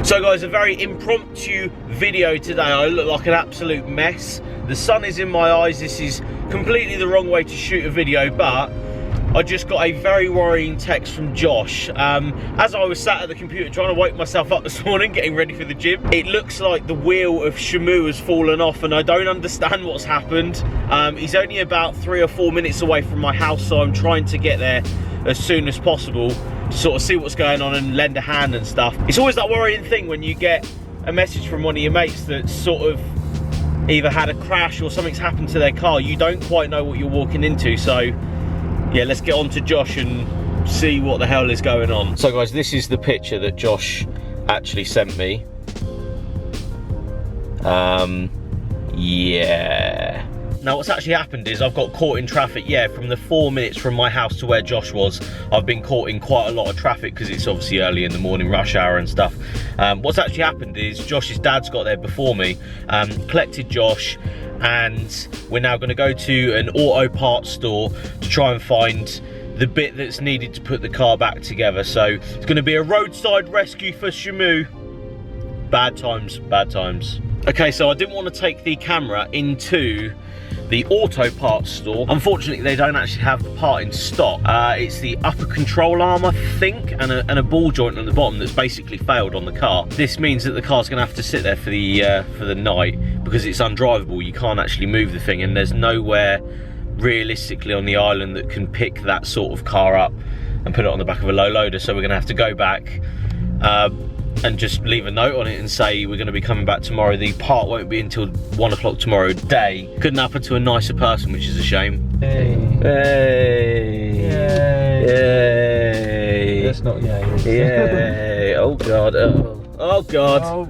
So guys, a very impromptu video today. I look like an absolute mess. The sun is in my eyes. This is completely the wrong way to shoot a video, but I just got a very worrying text from Josh. As I was sat at the computer trying to wake myself up this morning, getting ready for the gym, it looks like the wheel of Shamu has fallen off and I don't understand what's happened. He's only about 3 or 4 minutes away from my house, so I'm trying to get there as soon as possible to sort of see what's going on and lend a hand and stuff. It's always that worrying thing when you get a message from one of your mates that's sort of either had a crash or something's happened to their car. You don't quite know what you're walking into, so yeah, let's get on to Josh and see what the hell is going on. So guys, this is the picture that Josh actually sent me. Yeah. Now what's actually happened is I've got caught in traffic, yeah, from the 4 minutes from my house to where Josh was. I've been caught in quite a lot of traffic because it's obviously early in the morning, rush hour and stuff. What's actually happened is Josh's dad's got there before me, collected Josh, and we're now going to go to an auto parts store to try and find the bit that's needed to put the car back together. So it's going to be a roadside rescue for Shamu. Bad times, bad times. Okay, so I didn't want to take the camera into the auto parts store. Unfortunately, they don't actually have the part in stock. It's the upper control arm, I think, and a ball joint on the bottom that's basically failed on the car. This means that the car's gonna have to sit there for the night because it's undrivable. You can't actually move the thing, and there's nowhere realistically on the island that can pick that sort of car up and put it on the back of a low loader. So we're gonna have to go back and just leave a note on it and say we're going to be coming back tomorrow. The part won't be until 1 o'clock tomorrow day. Couldn't happen to a nicer person, which is a shame. Hey. Hey. Yay. Yay. That's not yay. Yay. Oh god. Oh, oh god. Oh.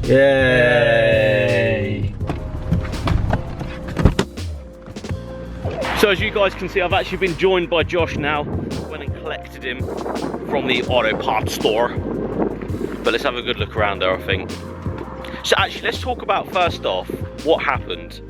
Yay. So as you guys can see, I've actually been joined by Josh now. Went and collected him from the auto parts store. But let's have a good look around there, I think. So actually, let's talk about, first off, what happened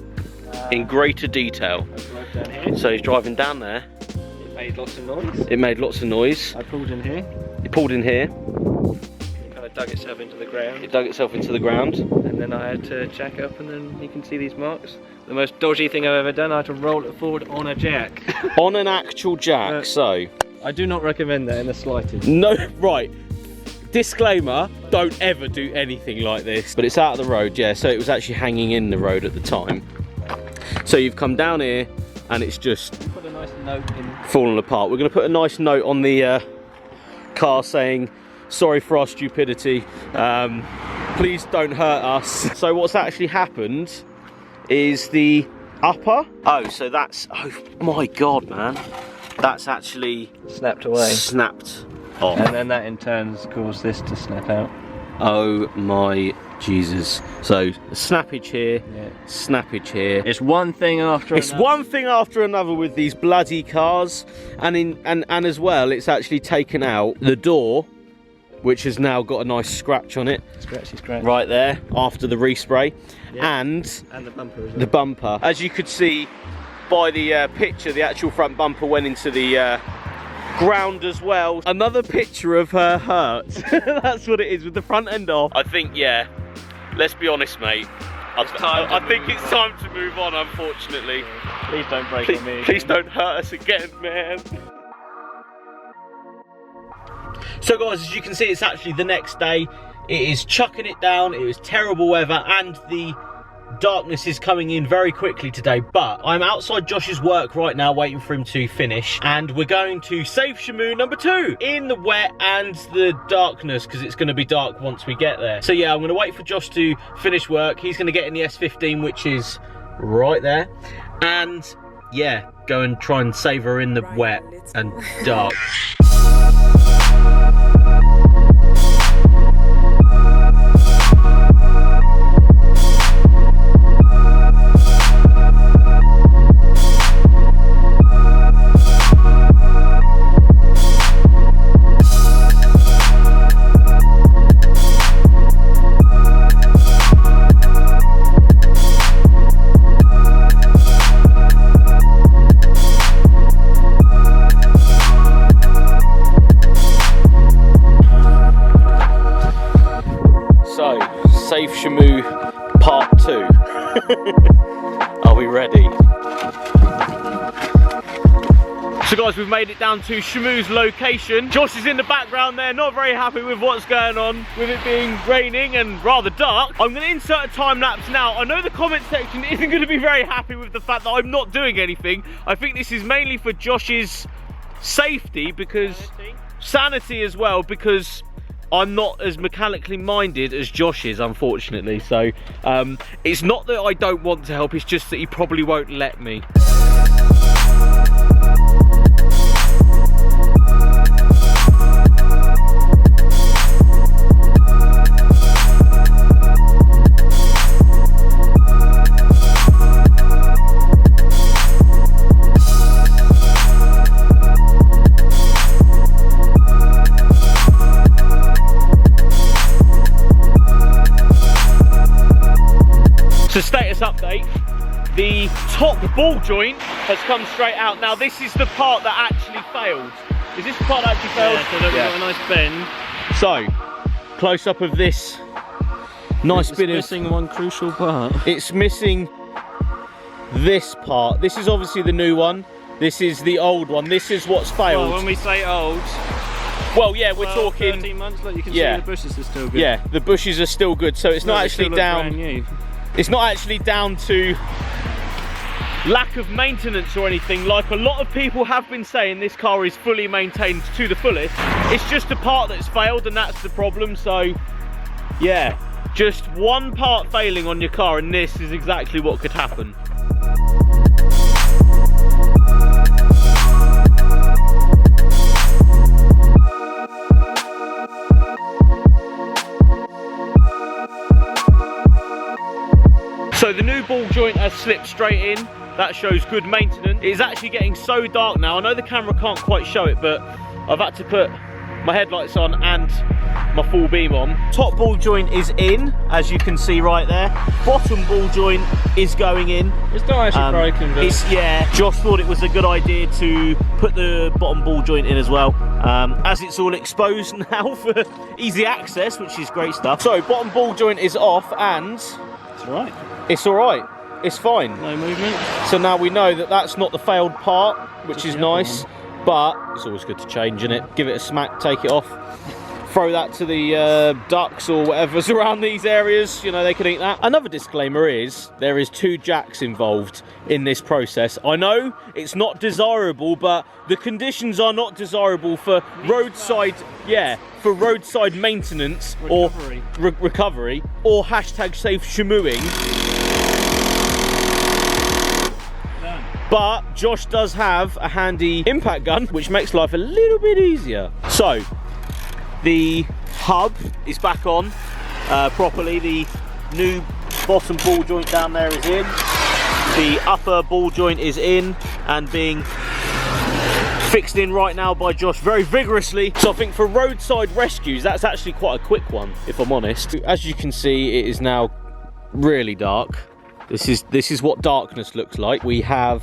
in greater detail. Down here. So he's driving down there. It made lots of noise. It made lots of noise. I pulled in here. It pulled in here. It kind of dug itself into the ground. It dug itself into the ground. And then I had to jack up, and then you can see these marks. The most dodgy thing I've ever done, I had to roll it forward on a jack. On an actual jack, so. I do not recommend that in the slightest. No, right. Disclaimer, don't ever do anything like this. But it's out of the road, yeah, so it was actually hanging in the road at the time. So you've come down here and it's just put a nice note in. Fallen apart. We're going to put a nice note on the car saying, sorry for our stupidity, please don't hurt us. So what's actually happened is the upper, oh, so that's, oh my god, man, that's actually Snapped away. Snapped off. And then that in turn caused this to snap out. Oh my Jesus. So snappage here, Yeah. snappage here. It's one thing after It's another. one thing after another with these bloody cars, and as well, it's actually taken out the door, which has now got a nice scratch on it. Scratchy scratch. Right there, after the respray. Yeah. And And the bumper as well. the bumper. As you could see by the picture, the actual front bumper went into the ground as well. Another picture of her hurt. That's what it is, with the front end off. I think, yeah, let's be honest, mate. I think it's time to move on, unfortunately. Please don't break on me. Please don't hurt us again, man. So guys, as you can see, it's actually the next day. It is chucking it down. It was terrible weather and the darkness is coming in very quickly today, but I'm outside Josh's work right now waiting for him to finish, and we're going to save Shamu number 2 in the wet and the darkness, because it's going to be dark once we get there. So yeah, I'm going to wait for Josh to finish work. He's going to get in the S15, which is right there, and yeah, go and try and save her in the wet and dark. Safe Shamu Part 2. Are we ready? So guys, we've made it down to Shamu's location. Josh is in the background there, not very happy with what's going on, with it being raining and rather dark. I'm going to insert a time lapse now. I know the comment section isn't going to be very happy with the fact that I'm not doing anything. I think this is mainly for Josh's safety, because sanity as well, because I'm not as mechanically minded as Josh is, unfortunately. So it's not that I don't want to help, it's just that he probably won't let me. So status update, the top ball joint has come straight out. Now this is the part that actually failed. Is this the part that actually failed? Yeah, so we've got a nice bend. So, close up of this nice bit of... It's missing one crucial part. It's missing this part. This is obviously the new one. This is the old one. This is what's failed. Well, when we say old... Well, yeah, we're talking... 13 months, like you can yeah. see the bushes are still good. Yeah, the bushes are still good, so it's not actually down... Brand new. It's not actually down to lack of maintenance or anything. Like a lot of people have been saying, this car is fully maintained to the fullest. It's just a part that's failed, and that's the problem. So yeah, just one part failing on your car and this is exactly what could happen. So the new ball joint has slipped straight in. That shows good maintenance. It's actually getting so dark now. I know the camera can't quite show it, but I've had to put my headlights on and my full beam on. Top ball joint is in, as you can see right there. Bottom ball joint is going in. It's not actually broken, but... Yeah, Josh thought it was a good idea to put the bottom ball joint in as well, as it's all exposed now for easy access, which is great stuff. So bottom ball joint is off, and... It's alright. It's alright, it's fine. No movement. So now we know that that's not the failed part, which is nice, but it's always good to change, isn't it? Give it a smack, take it off, throw that to the ducks or whatever's around these areas, you know, they can eat that. Another disclaimer is, there is 2 jacks involved in this process. I know it's not desirable, but the conditions are not desirable for roadside, for roadside maintenance Recovery. or recovery, or hashtag safe shamuing. But Josh does have a handy impact gun, which makes life a little bit easier. So, the hub is back on properly. The new bottom ball joint down there is in. The upper ball joint is in and being fixed in right now by Josh very vigorously. So I think for roadside rescues, that's actually quite a quick one, if I'm honest. As you can see, it is now really dark. This is what darkness looks like. We have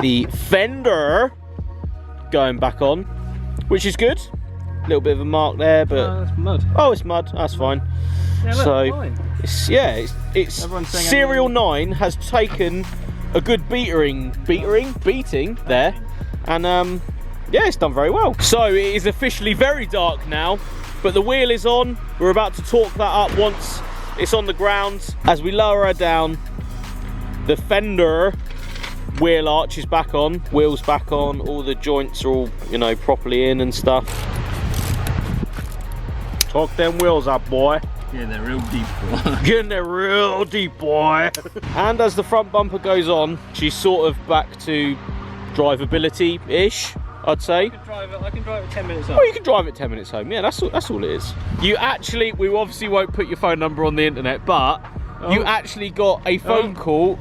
the fender going back on, which is good. A little bit of a mark there, but that's mud. Oh, it's mud. That's fine. Yeah, look, so fine. it's Serial 9 has taken a good beating there, and yeah, it's done very well. So it is officially very dark now, but the wheel is on. We're about to torque that up once it's on the ground. As we lower her down, the fender wheel arch is back on, wheels back on, all the joints are all, you know, properly in and stuff. Torque them wheels up, boy. Yeah, they're real deep, boy. Getting there real deep, boy. And as the front bumper goes on, she's sort of back to drivability-ish, I'd say. I can drive it 10 minutes home. Well, you can drive it 10 minutes home. Yeah, that's all it is. You actually, we obviously won't put your phone number on the internet, but you actually got a phone call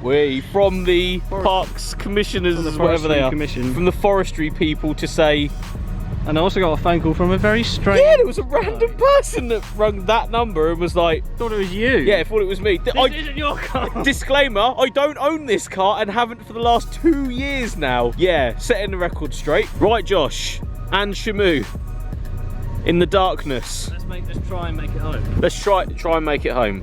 from the Parks Commissioners, whatever they are, from the forestry people to say. And I also got a phone call from a very strange... Yeah, there was a random person that rung that number and was like... Thought it was you. Yeah, thought it was me. This isn't your car. Disclaimer, I don't own this car and haven't for the last 2 years now. Yeah, setting the record straight. Right, Josh and Shamu, in the darkness. Let's try and make it home. Let's try and make it home.